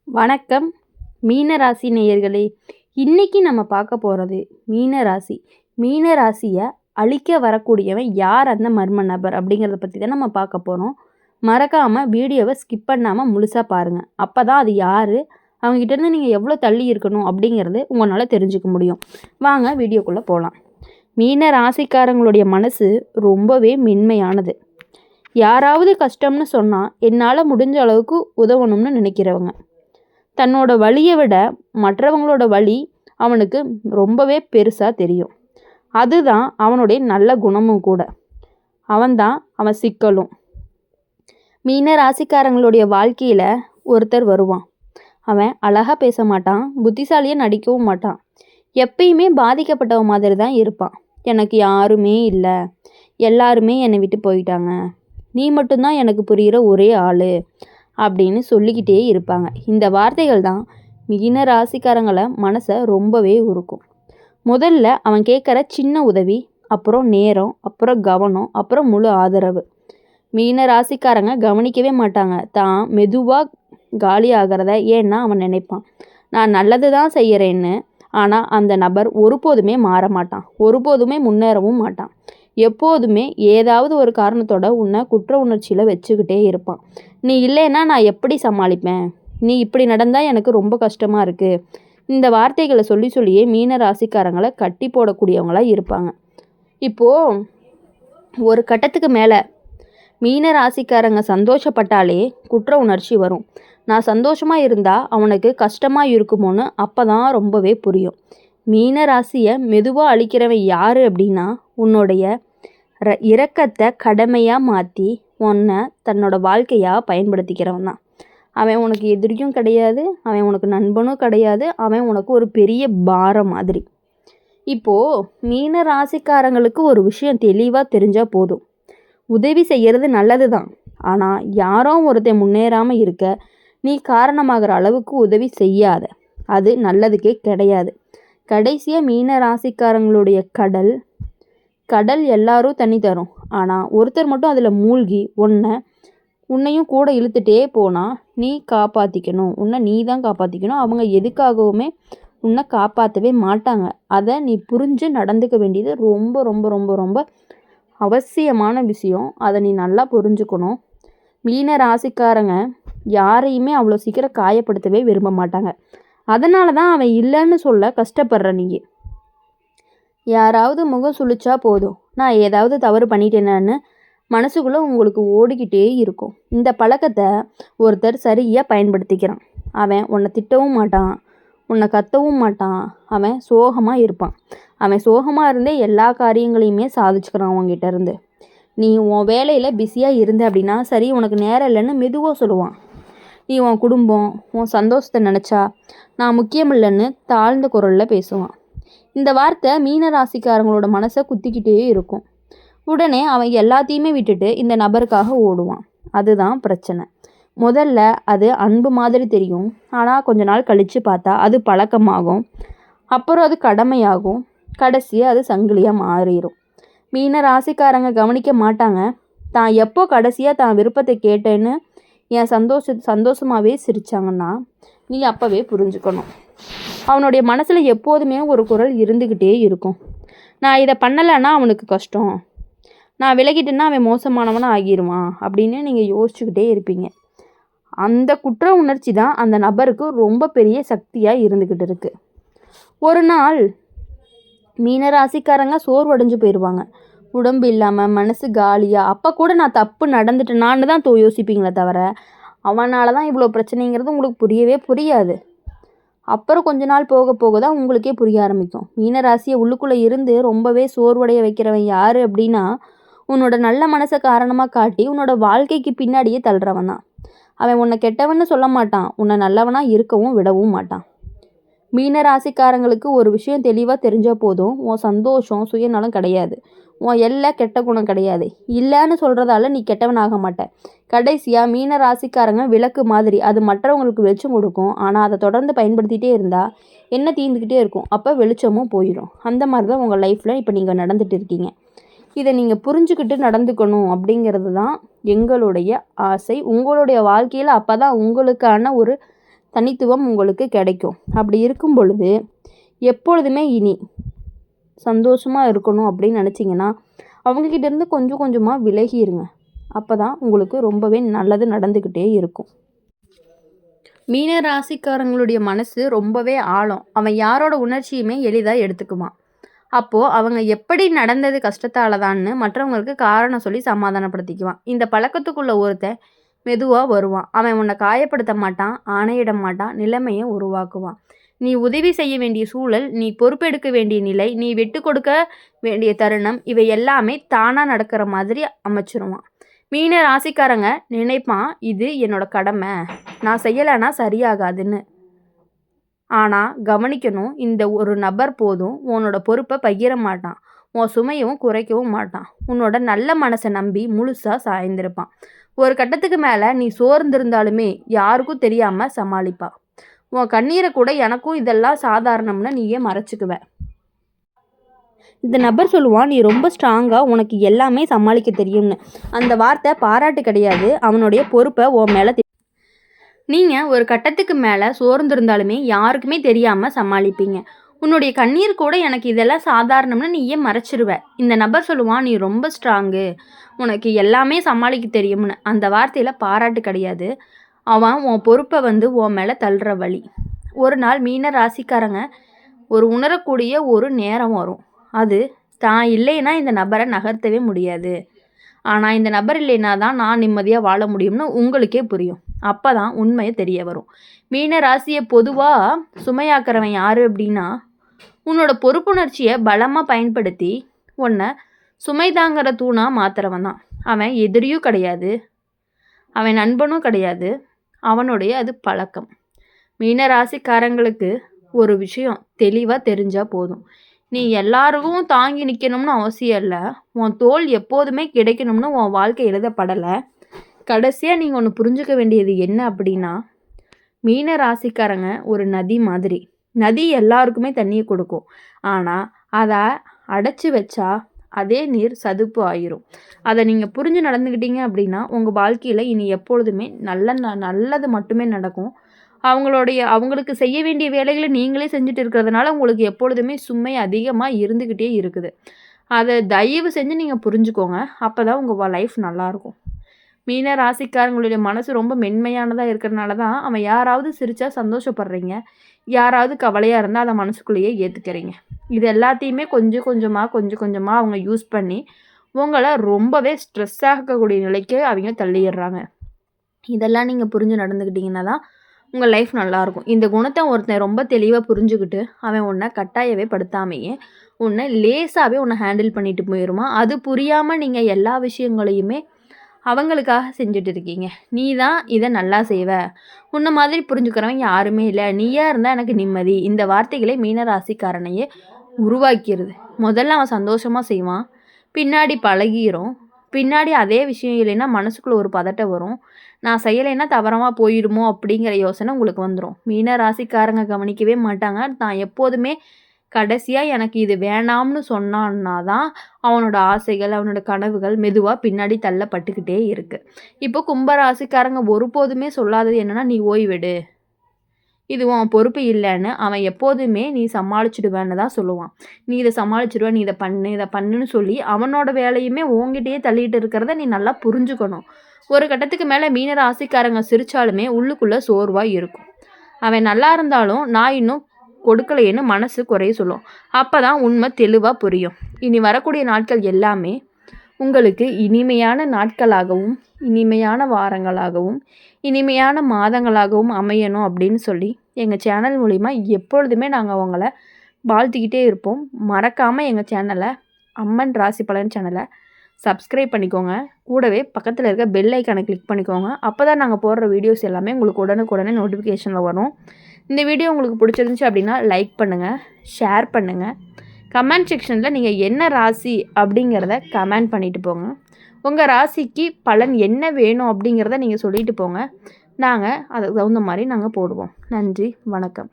வணக்கம் மீனராசி நேயர்களே. இன்னைக்கு நம்ம பார்க்க போகிறது மீனராசி. மீனராசியை அழிக்க வரக்கூடியவன் யார், அந்த மர்ம நபர் அப்படிங்கிறத பற்றி தான் நம்ம பார்க்க போகிறோம். மறக்காமல் வீடியோவை ஸ்கிப் பண்ணாமல் முழுசாக பாருங்கள். அப்போ தான் அது யார், அவங்ககிட்டேருந்து நீங்கள் எவ்வளோ தள்ளி இருக்கணும் அப்படிங்கிறது உங்களால் தெரிஞ்சுக்க முடியும். வாங்க வீடியோக்குள்ளே போகலாம். மீன ராசிக்காரங்களுடைய மனசு ரொம்பவே மென்மையானது. யாராவது கஷ்டம்னு சொன்னால் என்னால் முடிஞ்ச அளவுக்கு உதவணும்னு நினைக்கிறவங்க. தன்னோட வலியை விட மற்றவங்களோட வலி அவனுக்கு ரொம்பவே பெருசாக தெரியும். அதுதான் அவனுடைய நல்ல குணமும் கூட. அவன் சிக்கலும். மீன ராசிக்காரங்களுடைய வாழ்க்கையில் ஒருத்தர் வருவான். அவன் அழகாக பேச மாட்டான், புத்திசாலியாக நடிக்கவும் மாட்டான். எப்பயுமே பாதிக்கப்பட்டவன் மாதிரி தான் இருப்பான். எனக்கு யாருமே இல்லை, எல்லாருமே என்னை விட்டு போயிட்டாங்க, நீ மட்டும்தான் எனக்கு புரிகிற ஒரே ஆள் அப்படின்னு சொல்லிக்கிட்டே இருப்பாங்க. இந்த வார்த்தைகள் தான் மீன ராசிக்காரங்களை மனசை ரொம்பவே உருக்கும். முதல்ல அவன் கேட்குற சின்ன உதவி, அப்புறம் நேரம், அப்புறம் கவனம், அப்புறம் முழு ஆதரவு. மீன ராசிக்காரங்க கவனிக்கவே மாட்டாங்க தான் மெதுவாக காலி ஆகிறத. ஏன்னா அவன் நினைப்பான், நான் நல்லது தான் செய்கிறேன்னு. ஆனால் அந்த நபர் ஒருபோதுமே மாற மாட்டான், ஒருபோதுமே முன்னேறவும் மாட்டான். எப்போதுமே ஏதாவது ஒரு காரணத்தோட உன்னை குற்ற உணர்ச்சியில் வச்சுக்கிட்டே இருப்பான். நீ இல்லைன்னா நான் எப்படி சமாளிப்பேன், நீ இப்படி நடந்தால் எனக்கு ரொம்ப கஷ்டமாக இருக்குது. இந்த வார்த்தைகளை சொல்லி சொல்லியே மீன ராசிக்காரங்களை கட்டி போடக்கூடியவங்களாக இருப்பாங்க. இப்போது ஒரு கட்டத்துக்கு மேலே மீன ராசிக்காரங்க சந்தோஷப்பட்டாலே குற்ற உணர்ச்சி வரும். நான் சந்தோஷமாக இருந்தால் அவனுக்கு கஷ்டமாக இருக்குமோன்னு அப்போ தான் ரொம்பவே புரியும். மீன ராசியை மெதுவாக அழிக்கிறவன் யார் அப்படின்னா, உன்னுடைய இரக்கத்தை கடமையாக மாற்றி உன்னை தன்னோட வாழ்க்கையாக பயன்படுத்திக்கிறவன் தான். அவன் உனக்கு எதிரியும் கிடையாது, அவன் உனக்கு நண்பனும் கிடையாது, அவன் உனக்கு ஒரு பெரிய பாரம் மாதிரி. இப்போது மீன ராசிக்காரங்களுக்கு ஒரு விஷயம் தெளிவாக தெரிஞ்சால் போதும். உதவி செய்கிறது நல்லது தான், ஆனால் யாரோ ஒருத்தன் முன்னேறாமல் இருக்க நீ காரணமாகிற அளவுக்கு உதவி செய்யாத. அது நல்லதுக்கே கிடையாது. கடைசியாக மீன ராசிக்காரங்களுடைய கடல் எல்லாரும் தண்ணி தரும். ஆனால் ஒருத்தர் மட்டும் அதில் மூழ்கி உன்னையும் கூட இழுத்துட்டே போனால் நீ காப்பாற்றிக்கணும், உன்னை நீ தான் காப்பாற்றிக்கணும். அவங்க எதுக்காகவுமே உன்னை காப்பாற்றவே மாட்டாங்க. அதை நீ புரிஞ்சு நடந்துக்க வேண்டியது ரொம்ப ரொம்ப ரொம்ப ரொம்ப அவசியமான விஷயம். அதை நீ நல்லா புரிஞ்சுக்கணும். மீன ராசிக்காரங்க யாரையுமே அவ்வளோ சீக்கிரம் காயப்படுத்தவே விரும்ப மாட்டாங்க. அதனால தான் அவன் இல்லைன்னு சொல்ல கஷ்டப்படுற நீ. யாராவது முகம் சுழிச்சா போதும், நான் ஏதாவது தவறு பண்ணிட்டேனான்னு மனசுக்குள்ளே உங்களுக்கு ஓடிக்கிட்டே இருக்கும். இந்த பழக்கத்தை ஒருத்தர் சரியாக பயன்படுத்திக்கிறான். அவன் உன்னை திட்டவும் மாட்டான், உன்னை கத்தவும் மாட்டான். அவன் சோகமாக இருப்பான். அவன் சோகமாக இருந்தே எல்லா காரியங்களையுமே சாதிச்சுக்கிறான் அவங்ககிட்ட இருந்து. நீ உன் வேலையில் பிஸியாக இருந்த அப்படின்னா சரி, உனக்கு நேரம் இல்லைன்னு மெதுவாக சொல்லுவான். நீ உன் குடும்பம், உன் சந்தோஷத்தை நினச்சா நான் முக்கியம் இல்லைன்னு தாழ்ந்த குரலில் பேசுவான். இந்த வார்த்தை மீன ராசிக்காரங்களோட மனசை குத்திக்கிட்டே இருக்கும். உடனே அவன் எல்லாத்தையுமே விட்டுட்டு இந்த நபருக்காக ஓடுவான். அதுதான் பிரச்சனை. முதல்ல அது அன்பு மாதிரி தெரியும், ஆனால் கொஞ்ச நாள் கழித்து பார்த்தா அது பழக்கமாகும், அப்புறம் அது கடமையாகும், கடைசியாக அது சங்கிலியாக மாறிடும். மீன ராசிக்காரங்க கவனிக்க மாட்டாங்க. தான் எப்போ கடைசியாக தான் விருப்பத்தை கேட்டேன்னு என் சந்தோஷமாகவே சிரித்தாங்கன்னா நீ அப்போவே புரிஞ்சுக்கணும். அவனுடைய மனசில் எப்போதுமே ஒரு குரல் இருந்துக்கிட்டே இருக்கும். நான் இதை பண்ணலைன்னா அவனுக்கு கஷ்டம், நான் விலகிட்டேன்னா அவன் மோசமானவனாக ஆகிடுவான் அப்படின்னு நீங்கள் யோசிச்சுக்கிட்டே இருப்பீங்க. அந்த குற்ற உணர்ச்சி தான் அந்த நபருக்கு ரொம்ப பெரிய சக்தியாக இருந்துக்கிட்டு இருக்குது. ஒரு நாள் மீனராசிக்காரங்க சோர்வடைஞ்சு போயிடுவாங்க. உடம்பு இல்லாமல் மனசு காலியாக. அப்போ கூட நான் தப்பு நடந்துட்டேனான்னு தான் யோசிப்பீங்களே தவிர அவனால தான் இவ்வளோ பிரச்சனைங்கிறது உங்களுக்கு புரியவே புரியாது. அப்புறம் கொஞ்ச நாள் போக போக தான் உங்களுக்கே புரிய ஆரம்பிக்கும். மீனராசியை உள்ளுக்குள்ளே இருந்து ரொம்பவே சோர்வடைய வைக்கிறவன் யார் அப்படின்னா, உன்னோட நல்ல மனசை காரணமாக காட்டி உன்னோட வாழ்க்கைக்கு பின்னாடியே தள்ளுறவன் தான். அவன் உன்னை கெட்டவன்னு சொல்ல மாட்டான், உன்னை நல்லவனாக இருக்கவும் விடவும் மாட்டான். மீன ராசிக்காரங்களுக்கு ஒரு விஷயம் தெளிவாக தெரிஞ்சால் போதும். உன் சந்தோஷம் சுயநலம் கிடையாது, உன் எல்லா கெட்ட குணம் கிடையாது. இல்லைன்னு சொல்கிறதால நீ கெட்டவனாக மாட்ட. கடைசியாக மீன ராசிக்காரங்க விளக்கு மாதிரி, அது மற்றவங்களுக்கு வெளிச்சம் கொடுக்கும். ஆனால் அதை தொடர்ந்து பயன்படுத்திகிட்டே இருந்தால் என்ன தீர்ந்துக்கிட்டே இருக்கும், அப்போ வெளிச்சமும் போயிடும். அந்த மாதிரி தான் உங்கள் லைஃப்பில் இப்போ நீங்கள் நடந்துகிட்டு இருக்கீங்க. இதை நீங்கள் புரிஞ்சுக்கிட்டு நடந்துக்கணும் அப்படிங்கிறது தான் எங்களுடைய ஆசை. உங்களுடைய வாழ்க்கையில் அப்போ தான் உங்களுக்கான ஒரு தனித்துவம் உங்களுக்கு கிடைக்கும். அப்படி இருக்கும் பொழுது எப்பொழுதுமே இனி சந்தோஷமாக இருக்கணும் அப்படின்னு நினச்சிங்கன்னா அவங்கக்கிட்டேருந்து கொஞ்சம் கொஞ்சமாக விலகிருங்க. அப்போ தான் உங்களுக்கு ரொம்பவே நல்லது நடந்துக்கிட்டே இருக்கும். மீன ராசிக்காரங்களுடைய மனசு ரொம்பவே ஆழம். அவன் யாரோட உணர்ச்சியுமே எளிதாக எடுத்துக்குவான். அப்போது அவங்க எப்படி நடந்தது கஷ்டத்தால் தான்னு மற்றவங்களுக்கு காரணம் சொல்லி சமாதானப்படுத்திக்குவான். இந்த பழக்கத்துக்குள்ளே ஒருத்தன் மெதுவாக வருவான். அவன் உன்னை காயப்படுத்த மாட்டான், ஆணையிட மாட்டான், நிலைமையை உருவாக்குவான். நீ உதவி செய்ய வேண்டிய சூழல், நீ பொறுப்பெடுக்க வேண்டிய நிலை, நீ விட்டு கொடுக்க வேண்டிய தருணம், இவை எல்லாமே தானாக நடக்கிற மாதிரி அமைச்சிருவான். மீன ராசிக்காரங்க நினைப்பான், இது என்னோட கடமை, நான் செய்யலைன்னா சரியாகாதுன்னு. ஆனால் கவனிக்கணும், இந்த ஒரு நபர் போதும் உன்னோட பொறுப்பை பகிர மாட்டான், உன் சுமையவும் குறைக்கவும் மாட்டான். உன்னோட நல்ல மனசை நம்பி முழுசாக சாய்ந்திருப்பான். ஒரு கட்டத்துக்கு மேலே நீ சோர்ந்திருந்தாலுமே யாருக்கும் தெரியாமல் சமாளிப்பான். உன் கண்ணீரை கூட எனக்கும் இதெல்லாம் சாதாரணம்னு நீயே மறைச்சிக்குவ. இந்த நபர் சொல்லுவான், நீ ரொம்ப ஸ்ட்ராங்காக உனக்கு எல்லாமே சமாளிக்க தெரியும்னு. அந்த வார்த்தை பாராட்டு கிடையாது, அவனுடைய பொறுப்பை உன் மேலே. நீங்கள் ஒரு கட்டத்துக்கு மேலே சோர்ந்திருந்தாலுமே யாருக்குமே தெரியாமல் சமாளிப்பீங்க. உன்னுடைய கண்ணீர் கூட எனக்கு இதெல்லாம் சாதாரணம்னு நீயே மறைச்சிருவ. இந்த நபர் சொல்லுவான், நீ ரொம்ப ஸ்ட்ராங்கு, உனக்கு எல்லாமே சமாளிக்க தெரியும்னு. அந்த வார்த்தையில் பாராட்டு கிடையாது, அவன் உன் பொறுப்பை உன் மேலே தள்ளுற வழி. ஒரு நாள் மீன ராசிக்காரங்க ஒரு உணரக்கூடிய ஒரு நேரம் வரும். அது தான் இல்லைன்னா இந்த நபரை நகர்த்தவே முடியாது, ஆனால் இந்த நபர் இல்லைன்னா தான் நான் நிம்மதியாக வாழ முடியும்னு உங்களுக்கே புரியும். அப்போ தான் உண்மையை தெரிய வரும். மீன ராசியை பொதுவாக சுமையாக்குறவன் யார் அப்படின்னா, உன்னோட பொறுப்புணர்ச்சியை பலமாக பயன்படுத்தி உன்னை சுமை தாங்கிற தூணாக மாற்றுறவன் தான். அவன் எதிரியும் கிடையாது, அவன் நண்பனும் கிடையாது, அவனுடைய அது பழக்கம். மீன ராசிக்காரங்களுக்கு ஒரு விஷயம் தெளிவாக தெரிஞ்சால் போதும், நீ எல்லாருக்கும் தாங்கி நிற்கணும்னு அவசியம் இல்லை, உன் தோள் எப்போதுமே கிடைக்கணும்னு உன் வாழ்க்கை எழுதப்படலை. கடைசியாக நீங்கள் ஒன்று புரிஞ்சுக்க வேண்டியது என்ன அப்படின்னா, மீன ராசிக்காரங்க ஒரு நதி மாதிரி. நதி எல்லாருக்குமே தண்ணியை கொடுக்கும், ஆனால் அதை அடைச்சி வச்சா அதே நீர் சதுப்பு ஆயிரும். அதை நீங்கள் புரிஞ்சு நடந்துக்கிட்டீங்க அப்படின்னா உங்கள் வாழ்க்கையில் இனி எப்பொழுதுமே நல்லது மட்டுமே நடக்கும். அவங்களுக்கு செய்ய வேண்டிய வேலைகளை நீங்களே செஞ்சுட்டு இருக்கிறதுனால உங்களுக்கு எப்பொழுதுமே சுமை அதிகமாக இருந்துக்கிட்டே இருக்குது. அதை தயவு செஞ்சு நீங்கள் புரிஞ்சுக்கோங்க. அப்போ தான் உங்கள் லைஃப் நல்லாயிருக்கும். மீன ராசிக்காரங்களுடைய மனசு ரொம்ப மென்மையானதாக இருக்கிறனால தான் அவன் யாராவது சிரித்தா சந்தோஷப்படுறீங்க, யாராவது கவலையாக இருந்தால் அதை மனசுக்குள்ளேயே ஏற்றுக்கிறீங்க. இது எல்லாத்தையுமே கொஞ்சம் கொஞ்சமாக அவங்க யூஸ் பண்ணி உங்களை ரொம்பவே ஸ்ட்ரெஸ் ஆகக்கூடிய நிலைக்கு அவங்க தள்ளிடுறாங்க. இதெல்லாம் நீங்கள் புரிஞ்சு நடந்துக்கிட்டிங்கன்னா தான் உங்கள் லைஃப் நல்லாயிருக்கும். இந்த குணத்தை ஒருத்தன் ரொம்ப தெளிவாக புரிஞ்சுக்கிட்டு அவன் உன்னை கட்டாயவே படுத்தாமையே உன்னை லேசாகவே உன்னை ஹேண்டில் பண்ணிட்டு போயிடுமா. அது புரியாமல் நீங்கள் எல்லா விஷயங்களையுமே அவங்களுக்காக செஞ்சுட்டு இருக்கீங்க. நீ தான் இதை நல்லா செய்வ, உன்னை மாதிரி புரிஞ்சுக்கிறவன் யாருமே இல்லை, நீயா இருந்தால் எனக்கு நிம்மதி. இந்த வார்த்தைகளை மீனராசிக்காரனையே உருவாக்கிறது. முதல்ல அவன் சந்தோஷமாக செய்வான், பின்னாடி பழகிரும். பின்னாடி அதே விஷயம் இல்லைன்னா மனசுக்குள்ளே ஒரு பதட்டம் வரும், நான் செய்யலைன்னா தவறமாக போயிடுமோ அப்படிங்கிற யோசனை உங்களுக்கு வந்துடும். மீன ராசிக்காரங்க கவனிக்கவே மாட்டாங்க. தான் எப்போதுமே கடைசியாக எனக்கு இது வேணாம்னு சொன்னான்னா தான் அவனோட ஆசைகள், அவனோட கனவுகள் மெதுவாக பின்னாடி தள்ளப்பட்டுக்கிட்டே இருக்குது. இப்போ கும்பராசிக்காரங்க ஒருபோதுமே சொல்லாதது என்னென்னா, நீ ஓய்வெடு, இது உன் பொறுப்பு இல்லைன்னு. அவன் எப்போதுமே நீ சமாளிச்சுடுவேன்னு தான் சொல்லுவான். நீ இதை சமாளிச்சுடுவ, நீ இதை பண்ணுன்னு சொல்லி அவனோட வேலையுமே உங்ககிட்டயே தள்ளிட்டு இருக்கிறத நீ நல்லா புரிஞ்சுக்கணும். ஒரு கட்டத்துக்கு மேலே மீன ராசிக்காரங்க சிரித்தாலுமே உள்ளுக்குள்ளே சோர்வாக இருக்கும். அவன் நல்லா இருந்தாலும் நான் இன்னும் கொடுக்கலையேன்னு மனசு குறைய சொல்லும். அப்போ தான் உண்மை தெளிவாக புரியும். இனி வரக்கூடிய நாட்கள் எல்லாமே உங்களுக்கு இனிமையான நாட்களாகவும் இனிமையான வாரங்களாகவும் இனிமையான மாதங்களாகவும் அமையணும் அப்படின்னு சொல்லி எங்கள் சேனல் மூலிமா எப்பொழுதுமே நாங்கள் அவங்கள வாழ்த்திக்கிட்டே இருப்போம். மறக்காமல் எங்கள் சேனலை, அம்மன் ராசி பலன் சேனலை சப்ஸ்கிரைப் பண்ணிக்கோங்க. கூடவே பக்கத்தில் இருக்க பெல் ஐக்கானை கிளிக் பண்ணிக்கோங்க. அப்போ தான் நாங்கள் போடுற வீடியோஸ் எல்லாமே உங்களுக்கு உடனுக்குடனே நோட்டிஃபிகேஷனில் வரும். இந்த வீடியோ உங்களுக்கு பிடிச்சிருந்துச்சு அப்படின்னா லைக் பண்ணுங்கள், ஷேர் பண்ணுங்கள். கமெண்ட் செக்ஷனில் நீங்கள் என்ன ராசி அப்படிங்கிறத கமெண்ட் பண்ணிவிட்டு போங்க. உங்கள் ராசிக்கு பலன் என்ன வேணும் அப்படிங்கிறத நீங்கள் சொல்லிட்டு போங்க. நாங்கள் அதுக்கு தகுந்த மாதிரி நாங்கள் போடுவோம். நன்றி, வணக்கம்.